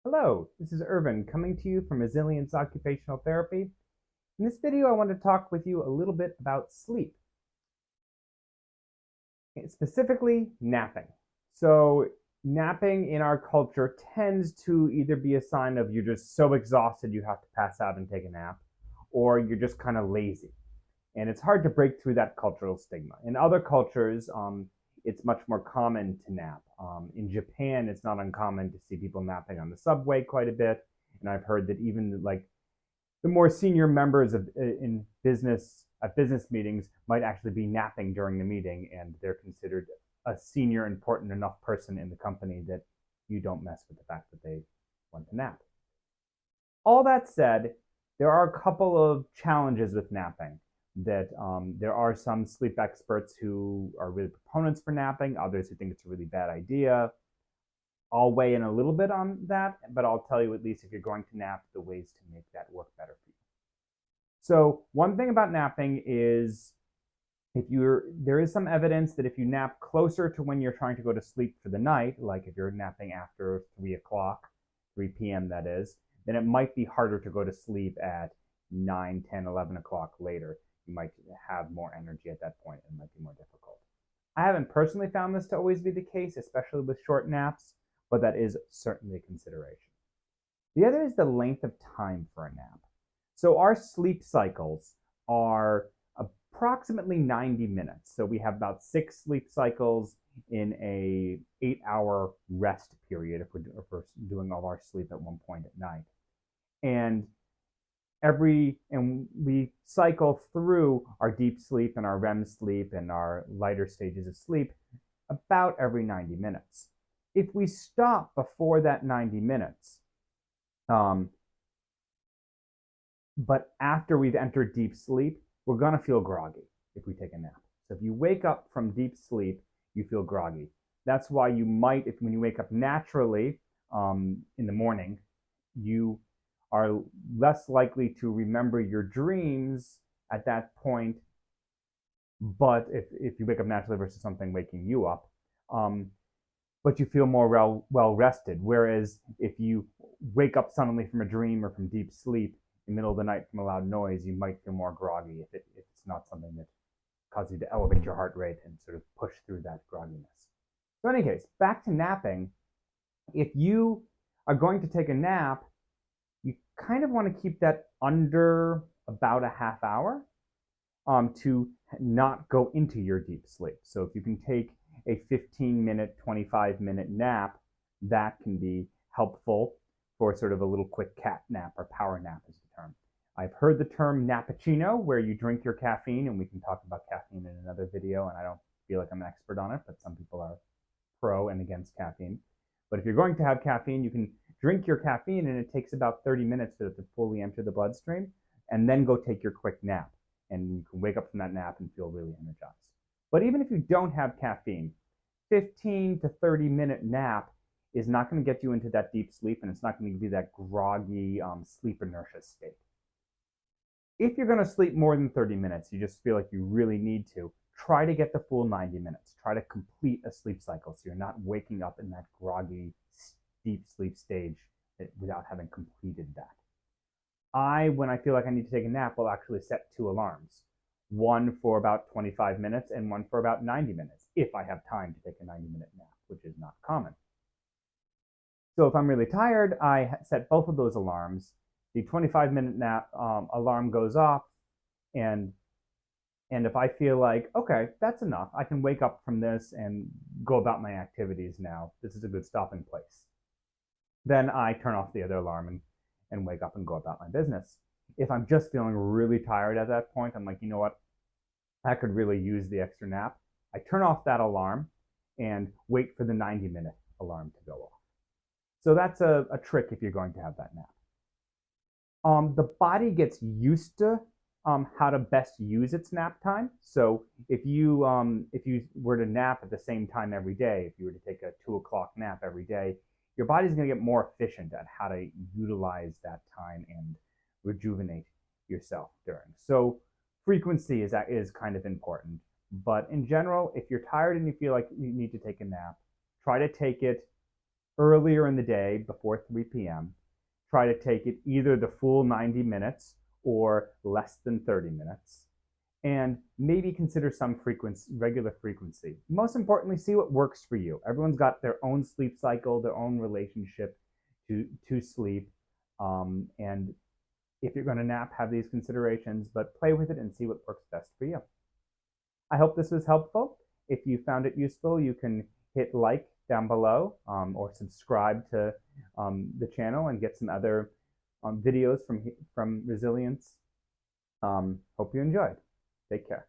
Hello, this is Irvin coming to you from Resilience Occupational Therapy. In this video, I want to talk with you a little bit about sleep, specifically napping. So, napping in our culture tends to either be a sign of you're just so exhausted you have to pass out and take a nap, or you're just kind of lazy. And it's hard to break through that cultural stigma. In other cultures, it's much more common to nap. In Japan, it's not uncommon to see people napping on the subway quite a bit. And I've heard that even like the more senior members in business at business meetings might actually be napping during the meeting, and they're considered a senior, important enough person in the company that you don't mess with the fact that they want to nap. All that said, there are a couple of challenges with napping. That there are some sleep experts who are really proponents for napping, others who think it's a really bad idea. I'll weigh in a little bit on that, but I'll tell you at least if you're going to nap, the ways to make that work better for you. So one thing about napping is there is some evidence that if you nap closer to when you're trying to go to sleep for the night, like if you're napping after 3 o'clock, 3 p.m. that is, then it might be harder to go to sleep at 9, 10, 11 o'clock later. You might have more energy at that point and it might be more difficult. I haven't personally found this to always be the case, especially with short naps, but that is certainly a consideration. The other is the length of time for a nap. So our sleep cycles are approximately 90 minutes. So we have about 6 sleep cycles in a 8-hour rest period if we're doing all our sleep at one point at night. And we cycle through our deep sleep and our REM sleep and our lighter stages of sleep about every 90 minutes. If we stop before that 90 minutes, but after we've entered deep sleep, we're going to feel groggy if we take a nap. So if you wake up from deep sleep, you feel groggy. That's why you might, when you wake up naturally in the morning, you are less likely to remember your dreams at that point. But if you wake up naturally versus something waking you up, but you feel more well rested. Whereas if you wake up suddenly from a dream or from deep sleep in the middle of the night from a loud noise, you might feel more groggy if it's not something that causes you to elevate your heart rate and sort of push through that grogginess. So in any case, back to napping. If you are going to take a nap, you kind of want to keep that under about a half hour to not go into your deep sleep. So if you can take a 15-minute, 25-minute nap, that can be helpful for sort of a little quick cat nap, or power nap is the term. I've heard the term nappuccino, where you drink your caffeine, and we can talk about caffeine in another video, and I don't feel like I'm an expert on it, but some people are pro and against caffeine. But if you're going to have caffeine, you can drink your caffeine, and it takes about 30 minutes for it to fully enter the bloodstream, and then go take your quick nap. And you can wake up from that nap and feel really energized. But even if you don't have caffeine, 15 to 30-minute nap is not going to get you into that deep sleep, and it's not going to give you that groggy sleep inertia state. If you're going to sleep more than 30 minutes, you just feel like you really need to, try to get the full 90 minutes. Try to complete a sleep cycle so you're not waking up in that groggy, deep sleep stage without having completed that. When I feel like I need to take a nap, will actually set 2 alarms. One for about 25 minutes and one for about 90 minutes, if I have time to take a 90-minute nap, which is not common. So if I'm really tired, I set both of those alarms. The 25-minute nap alarm goes off, and if I feel like, okay, that's enough, I can wake up from this and go about my activities now. This is a good stopping place. Then I turn off the other alarm and wake up and go about my business. If I'm just feeling really tired at that point, I'm like, you know what? I could really use the extra nap. I turn off that alarm and wait for the 90-minute alarm to go off. So that's a trick if you're going to have that nap. The body gets used to how to best use its nap time. So if you were to nap at the same time every day, if you were to take a 2 o'clock nap every day, your body's going to get more efficient at how to utilize that time and rejuvenate yourself during. So frequency is kind of important. But in general, if you're tired and you feel like you need to take a nap, try to take it earlier in the day before 3 p.m. Try to take it either the full 90 minutes or less than 30 minutes. And maybe consider some regular frequency. Most importantly, see what works for you. Everyone's got their own sleep cycle, their own relationship to sleep. And if you're going to nap, have these considerations, but play with it and see what works best for you. I hope this was helpful. If you found it useful, you can hit like down below or subscribe to the channel and get some other videos from resilience. Hope you enjoyed. Take care.